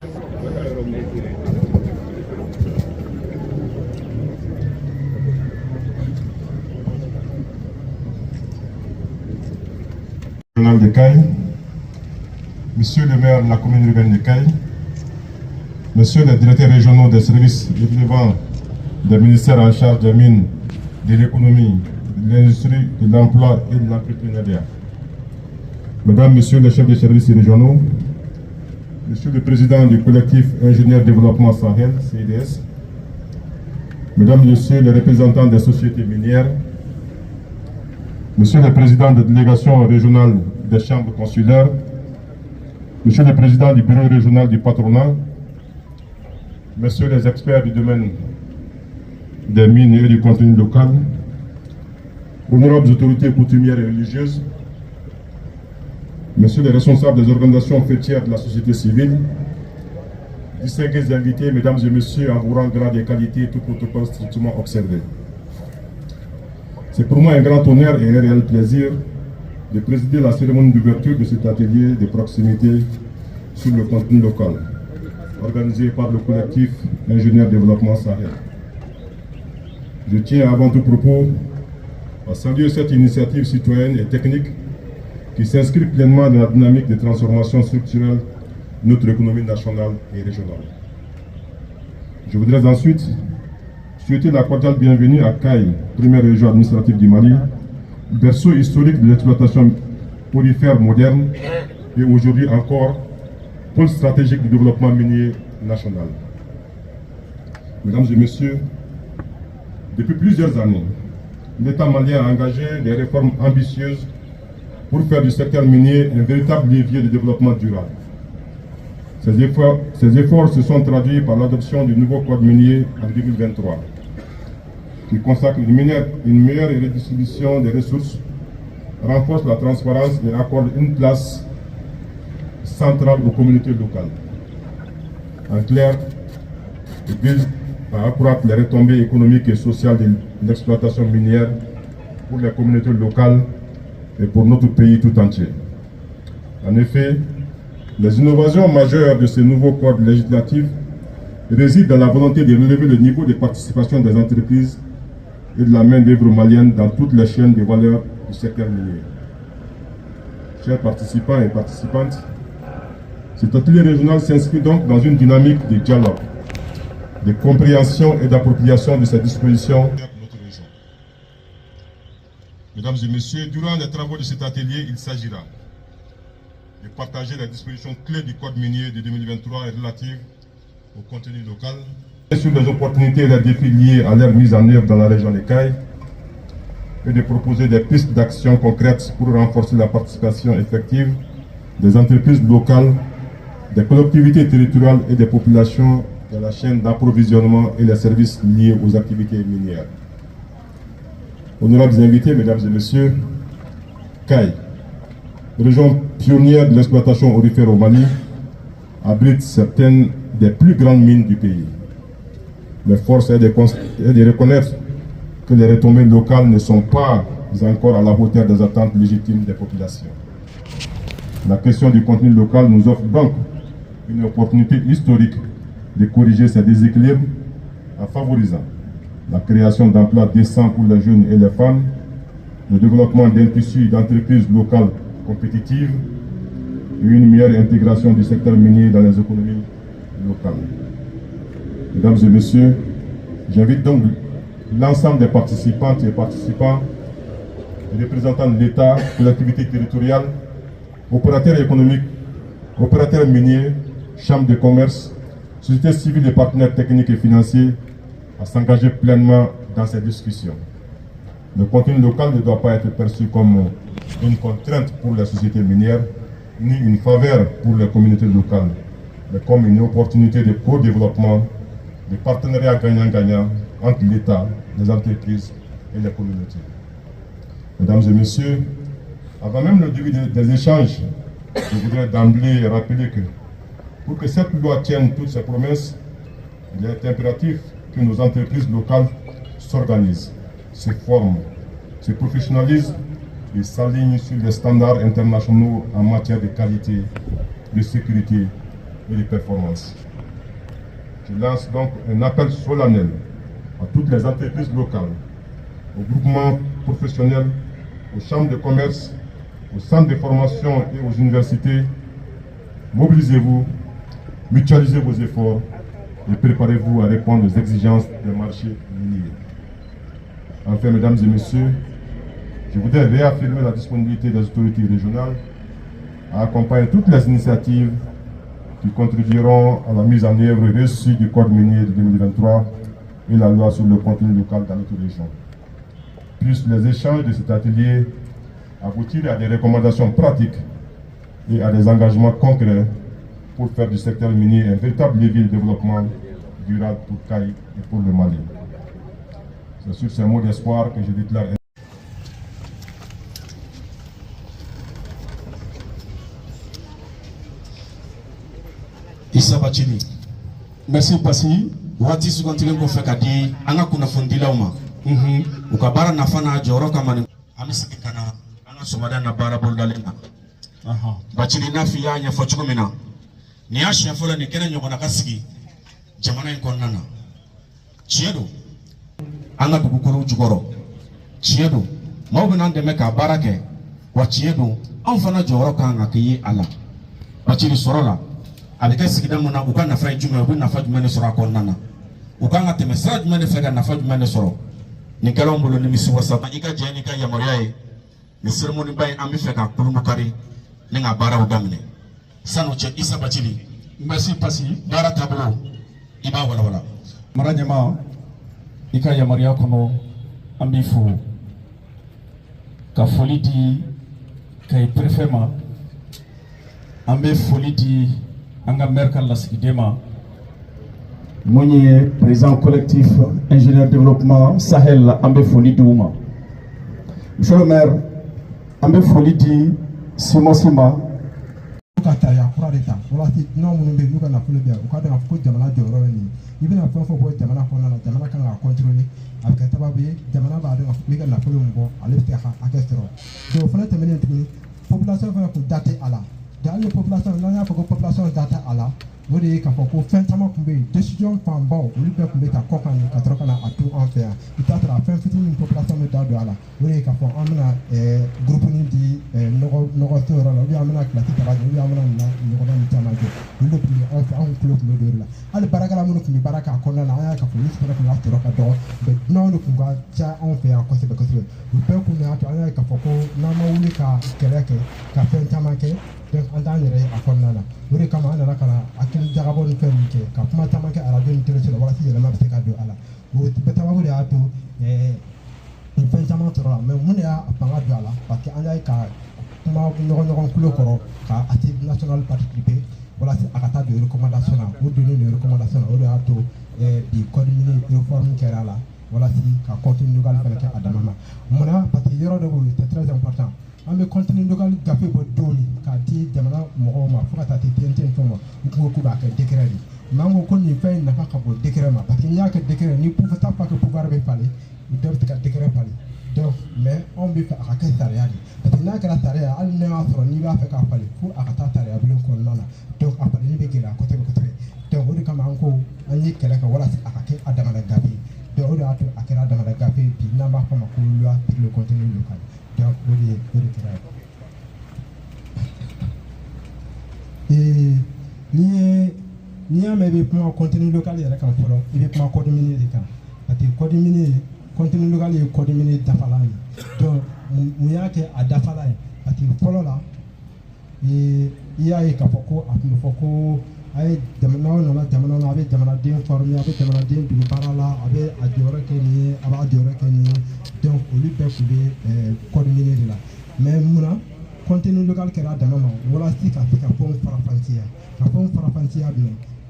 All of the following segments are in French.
De Caille, Monsieur le maire de la commune urbaine de Caille, Monsieur le directeur régional des services relevant des ministères en charge des mines, de l'économie, de l'industrie, de l'emploi et de l'entrepreneuriat, Mesdames, Messieurs les chefs de services régionaux, Monsieur le président du collectif Ingénieurs Développement Sahel, CIDS, Mesdames, Messieurs les représentants des sociétés minières, Monsieur le président de la délégation régionale des chambres consulaires, Monsieur le président du bureau régional du patronat, Messieurs les experts du domaine des mines et du contenu local, honorables autorités coutumières et religieuses, Messieurs les responsables des organisations fêtières de la société civile, distingués invités, Mesdames et Messieurs, en vous rendant grade et qualité, tout protocole strictement observé. C'est pour moi un grand honneur et un réel plaisir de présider la cérémonie d'ouverture de cet atelier de proximité sur le contenu local, organisé par le collectif Ingénieurs Développement Sahel. Je tiens avant tout propos à saluer cette initiative citoyenne et technique qui s'inscrit pleinement dans la dynamique de transformation structurelle de notre économie nationale et régionale. Je voudrais ensuite souhaiter la cordiale bienvenue à Caille, première région administrative du Mali, berceau historique de l'exploitation porifère moderne et aujourd'hui encore pôle stratégique du développement minier national. Mesdames et Messieurs, depuis plusieurs années, l'État malien a engagé des réformes ambitieuses pour faire du secteur minier un véritable levier de développement durable. Ces efforts se sont traduits par l'adoption du nouveau code minier en 2023, qui consacre une meilleure redistribution des ressources, renforce la transparence et accorde une place centrale aux communautés locales. En clair, il vise à accroître les retombées économiques et sociales de l'exploitation minière pour les communautés locales et pour notre pays tout entier. En effet, les innovations majeures de ce nouveau code législatif résident dans la volonté de relever le niveau de participation des entreprises et de la main-d'œuvre malienne dans toutes les chaînes de valeur du secteur minier. Chers participants et participantes, cet atelier régional s'inscrit donc dans une dynamique de dialogue, de compréhension et d'appropriation de ces dispositions de notre région. Mesdames et Messieurs, durant les travaux de cet atelier, il s'agira de partager les dispositions clés du Code minier de 2023 relatives au contenu local, et sur les opportunités et les défis liés à leur mise en œuvre dans la région des Cailles, et de proposer des pistes d'action concrètes pour renforcer la participation effective des entreprises locales, des collectivités territoriales et des populations dans la chaîne d'approvisionnement et les services liés aux activités minières. Honorables invités, Mesdames et Messieurs, Caille, région pionnière de l'exploitation aurifère au Mali, abrite certaines des plus grandes mines du pays. Mais force est de reconnaître que les retombées locales ne sont pas encore à la hauteur des attentes légitimes des populations. La question du contenu local nous offre donc une opportunité historique de corriger ces déséquilibres en favorisant la création d'emplois décents pour les jeunes et les femmes, le développement d'un tissu d'entreprises locales compétitives et une meilleure intégration du secteur minier dans les économies locales. Mesdames et Messieurs, j'invite donc l'ensemble des participantes et participants, les représentants de l'État, collectivités territoriales, opérateurs économiques, opérateurs miniers, chambres de commerce, sociétés civiles et partenaires techniques et financiers à s'engager pleinement dans ces discussions. Le contenu local ne doit pas être perçu comme une contrainte pour les sociétés minières, ni une faveur pour les communautés locales, mais comme une opportunité de co-développement, de partenariat gagnant-gagnant entre l'État, les entreprises et les communautés. Mesdames et Messieurs, avant même le début des échanges, je voudrais d'emblée rappeler que pour que cette loi tienne toutes ses promesses, il est impératif que nos entreprises locales s'organisent, se forment, se professionnalisent et s'alignent sur les standards internationaux en matière de qualité, de sécurité et de performance. Je lance donc un appel solennel à toutes les entreprises locales, aux groupements professionnels, aux chambres de commerce, aux centres de formation et aux universités. Mobilisez-vous, mutualisez vos efforts et préparez-vous à répondre aux exigences des marchés miniers. Enfin, mesdames et messieurs, je voudrais réaffirmer la disponibilité des autorités régionales à accompagner toutes les initiatives qui contribueront à la mise en œuvre réussie du Code minier de 2023 et la loi sur le contenu local dans notre région. Puissent les échanges de cet atelier aboutir à des recommandations pratiques et à des engagements concrets pour faire du secteur minier un véritable levier de développement durable pour CAI et pour le Mali. C'est sur ces mots d'espoir que je déclare. Issa Bachili. Merci Pasi. Wati sugantilen ko feka di anga kuna fundilaw ma. Ukabara nafana joro kama ni amisiki kana anga somada na bara boldalenga. Bachili nafi ya nya fochuko mina. Ni ashi ya fola ni kena nyokona kasigi. Jamana ikonana. Chiedo. Anga dugukoro jugoro. Chiedo. Mawbina ndeme ka barake. Wa chiedo. Anfana joro kanga kiyi ala. Bachili sorola. Alika sigida muna uka nafa jume ubi nafa jumene soro akonnana uka ngate mesra jumene fega nafa jumene soro ni kalombulo ni misi wasaba ika jeni ka yamoriae ni sermoni bay ambi fega kulumukari ni nga bara ugamne sanu che Issa Bachili. Merci Pasi bara tablo iba wala wala maranyama ika yamoria kono ambi fu ka folidi kay prefema ambi folidi anga merkal la sigidema monier président collectif ingénieur développement Sahel ambe foli douma monsieur le maire ambe foli di sima kata ya kurareta wala ti no mun be nuka na fulu biya ko da ko jamana joro ni ibina fa fo ko jamana ko na jamana kan ga contrôler avec tababe jamana ba da mi ga na fulu mbo alifte ha akestro do fana temene tumi population fa ko date ala dans la population là ya fa ko population date ala wodi ka fa ko fen tama kumbe décision pamba o li be kumbe ta ko kan ka tro kana atu en faire ita tra fen fitin population me dado ala wodi ka fa amna groupe ni di nogo toro la bi amna klati ta bi amna na nogo na tama jo wodi bi on fa on club no do la al baraka la mun kumbe baraka ko na ya ka fa ni ko na tro ka do be no no kumba cha on fait ko se be ko se be ko na to ya ka fa ko na ma wuli ka keleke ka fen tama ke donc on t'a yɛrɛ a kɔnɔna la o de kama an nana ka na hakili jagabɔ ni fɛn ninnu kɛ ka kuma caman kɛ arajo ni télé la walasa yɛlɛma bɛ se ka don a la o bɛɛ sababu de y'a to nin fɛn caman sɔrɔ la mais mun de y'a fanga don a la parce que an y'a ye ka kuma ɲɔgɔn kulo kɔrɔ ka assise nationale participer walasa a ka taa don recommandation na o donnen don recommandation na o de y'a to bi code minier réforme kɛra a la walasa ka contenu local fɛnɛ kɛ a dama na munna parce que yɔrɔ dɔ bɛ yen c'est très important an bɛ contenu local gafe bɔ dɔɔni k'a di jamana mɔgɔw ma fo ka taa se TNT fɛn ma u ko k'u b'a kɛ décret de mais an ko ko nin fɛn in nafa ka bon décret ma parce que n'i y'a kɛ décret ni pouvoir pas que pouvoir bɛ falen u bɛɛ bɛ se ka décret falen donc mais anw bɛ fɛ a ka kɛ sariya de parce que n'a kɛra sariya hali n'a y'a sɔrɔ n'i b'a fɛ k'a falen fo a ka taa sariya bulon kɔnɔna na donc a faleni bɛ gɛlɛya kosɛbɛ kosɛbɛ donc o de kama an ko an ye kɛlɛ kɛ walasa a ka kɛ a damana gafe donc o de y'a to a kɛra a damana gafe bi n'an b'a fɔ a ma ko loi sur le contenu local donc o de kɛra n'i y'a mɛn i bɛ kuma contenu local yɛrɛ kan fɔlɔ i bɛ kuma code minier de kan parce que code minier contenu local ye code minier dafalan ye donc mun y'a kɛ a dafalan ye parce que fɔlɔ la i y'a ye k'a fɔ ko a tun bɛ fɔ ko a ye n'aw nana jamana na a bɛ jamanaden former a bɛ jamanaden dege baara la a bɛ a jɔyɔrɔ kɛ nin ye a b'a jɔyɔrɔ kɛ nin ye donc olu bɛɛ tun bɛ code minier de la mais munna contenu local kɛra dama ma walasa ka se ka fɛnw farafansiya ka fɛnw farafansiya bɛ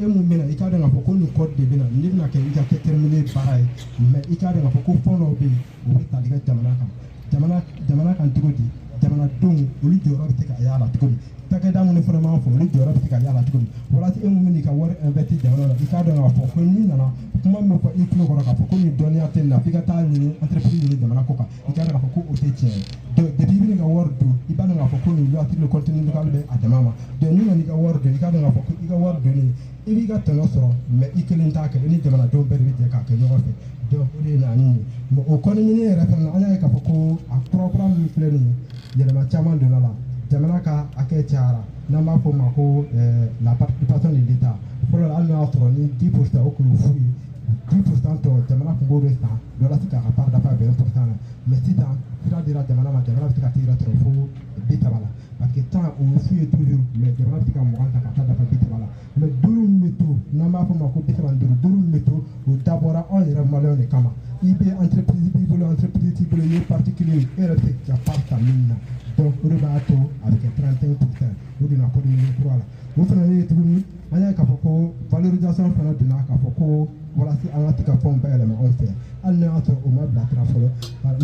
e mun bɛna i k'a dɔn k'a fɔ ko nin code de bɛna nin bɛna kɛ i ka kɛ terminer baara ye mais i k'a dɔn k'a fɔ ko fɛn dɔw bɛ yen o bɛ tali kɛ jamana kan jamana kan cogo di jamanadenw olu jɔyɔrɔ bɛ se ka y'a la cogo di cakɛda minnu fana b'an fɔ olu jɔyɔrɔ bɛ se ka yala cogo min walasa e mun bɛ n'i ka wari investi jamana la i k'a dɔn k'a fɔ ko n'i nana kuma min fɔ i tulo kɔrɔ k'a fɔ ko nin dɔnniya tɛ nin na f'i ka taa ɲini entreprise ɲini jamana ko kan i k'a dɔn k'a fɔ ko o tɛ tiɲɛ ye donc depuis i bɛ n'i ka wari don i b'a dɔn k'a fɔ ko nin waati le contenu local bɛ a dama ma donc n'i nana i ka wari don i k'a dɔn k'a fɔ ko i ka wari donni i b'i ka tɔnɔ sɔrɔ mais i kelen t'a kɛ i ni jamanadenw bɛɛ de bɛ jɛ k'a kɛ ɲɔgɔn fɛ donc o de ye naani ye mais o kɔni ɲini yɛrɛ fana an y'a ye k'a fɔ ko a kura min filɛ nin ye yɛlɛma caman donna la jamana ka hakɛ cayara n'an b'a fɔ o ma ko la participation de l'État fɔlɔ la hali n'a y'a sɔrɔ ni 10% o tun ye fu ye 10% tɔ jamana tun b'o de san dɔ la se k'a ka part dafa 20% la mais sisan sira dira jamana ma jamana bɛ se ka t'i yɛrɛ sɔrɔ fo 30 la parce que temps o ye fu ye toujours mais jamana bɛ se ka 20 ta ka taa dafa 30 la mais 5 min bɛ to n'an b'a fɔ o ma ko 35 5 min bɛ to o dabɔra anw yɛrɛ maliyɛnw de kama i bɛ entreprise b'i bolo entreprise t'i bolo i ye particulier e yɛrɛ bɛ se ka part ta min na donc o de b'a to a bɛ kɛ 35% o donna ko ni kura la o fana ye tuguni an y'a k'a fɔ ko valorisation fana donna k'a fɔ ko walasa an ka se ka fɛnw bayɛlɛma anw fɛ hali n'a y'a sɔrɔ o ma bilasira fɔlɔ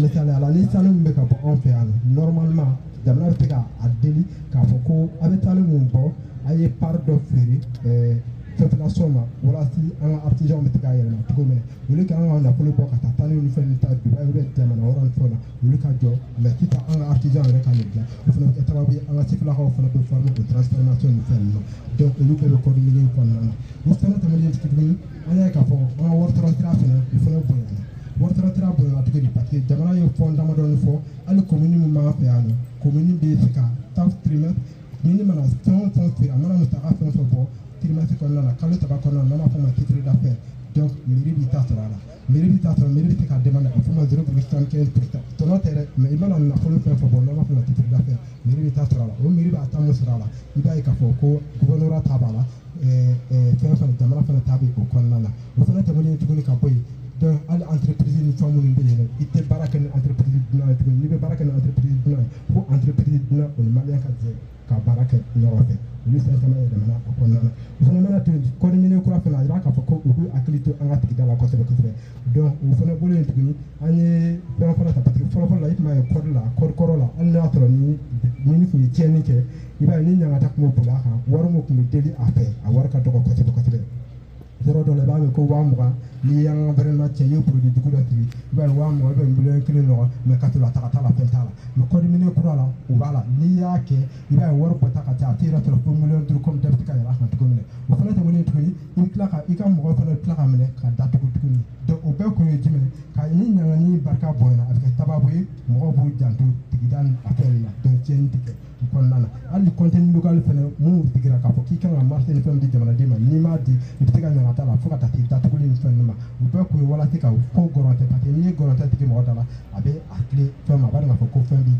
misaliya la ni sanu min bɛ ka bɔ anw fɛ yan normalement jamana bɛ se k'a deli k'a fɔ ko a bɛ sanu min bɔ a ye part dɔ feere population ma walasa an ka artisan bɛ se k'a yɛlɛma cogo min na olu ka an ka nafolo bɔ ka taa tani ni fɛn ta Dubai ou bien jamana wɛrɛw ni fɛnw na olu ka jɔ mais sisan an ka artisan yɛrɛ ka nin dilan o fana bɛ kɛ sababu ye an ka sifilakaw fana bɛ former o transformation ni fɛn ninnu donc olu bɛɛ bɛ code minier kɔnɔna na o fana tɛmɛnen tuguni an y'a ye k'a fɔ an ka wari sɔrɔ sira fana o fana bonyana wari sɔrɔ sira bonyana cogo di parce que jamana ye fɛn damadɔni fɔ hali commune min b'an fɛ yan nɔ commune bɛ se ka taxe trimestre ni mana fɛn o fɛn feere a mana musaka fɛn o fɛn bɔ trimestre kɔnɔna na kalo saba kɔnɔna na n'an b'a fɔ o ma titre d'affaires donc mairie b'i ta sɔrɔ a la mairie b'i ta sɔrɔ mairie bɛ se ka demande a bɛ fɔ o ma 0,75% tɔnɔ tɛ dɛ mais i mana nafolo fɛn fɛn bɔ n'an b'a fɔ o ma titre d'affaires mairie bɛ ta sɔrɔ a la o mairie b'a ta mun sɔrɔ a la i b'a ye k'a fɔ ko gouvernorat ta b'a la fɛn fana jamana fana ta bɛ o kɔnɔna na o fana tɛmɛnen tuguni ka bɔ yen donc hali entreprise ni fɛn minnu bɛ yen i tɛ baara kɛ ni entreprise dunan ye tuguni n'i bɛ baara kɛ ni entreprise dunan ye fo entreprise dunan o ni maliyɛn ka jɛ ka baara kɛ ɲɔgɔn fɛ olu fɛn fana yɛlɛmana o kɔnɔna na o fana mana to yen code minier kura fana a jira k'a fɔ ko u b'u hakili to an ka sigida la kosɛbɛ kosɛbɛ donc o fana bolo yen tuguni an ye fɛn fana ta parce que fɔlɔfɔlɔ la i tun b'a ye code la code kɔrɔ la hali n'a y'a sɔrɔ ni tun ye tiɲɛni kɛ i b'a ye ni ɲangata tun bɛ boli a kan wari min tun bɛ deli a fɛ a wari ka dɔgɔ kosɛbɛ kosɛbɛ yɔrɔ dɔ la i b'a mɛn ko 20,000 n'i y'an ka vraiment cɛ i ye produit jugu dɔ sigi i b'a ye 20,000 ou bien 1,000,000 ɲɔgɔn mais ka to la taga t'a la fɛn t'a la mais code minier kura la o b'a la n'i y'a kɛ i b'a ye wari bɔta ka ca a tɛ yɛrɛ sɔrɔ fo 1,5 comme dɔ bɛ se ka yɛlɛ a kan cogo min na o fana tɛmɛnen tuguni i bɛ tila ka i ka mɔgɔw fana bɛ tila ka minɛ ka datugu tuguni donc o bɛɛ kun ye jumɛn ka ni ɲangani barika bonyana a bɛ kɛ sababu ye mɔgɔw b'u janto sigida affaire la donc tiɲɛni tɛ kɛ o kɔnɔna na hali contenu local fana minnu sigira k'a fɔ k'i kan ka marché ni fɛn di jamanaden ma n'i m'a di i bɛ se ka ɲangata la fo ka taa se datuguli ni fɛn ninnu ma o bɛɛ kun ye walasa ka ko gɔrɔntɛ parce que n'i ye gɔrɔntɛ tigi mɔgɔ da la a bɛ a tile fɛn ma a b'a dɔn k'a fɔ ko fɛn bi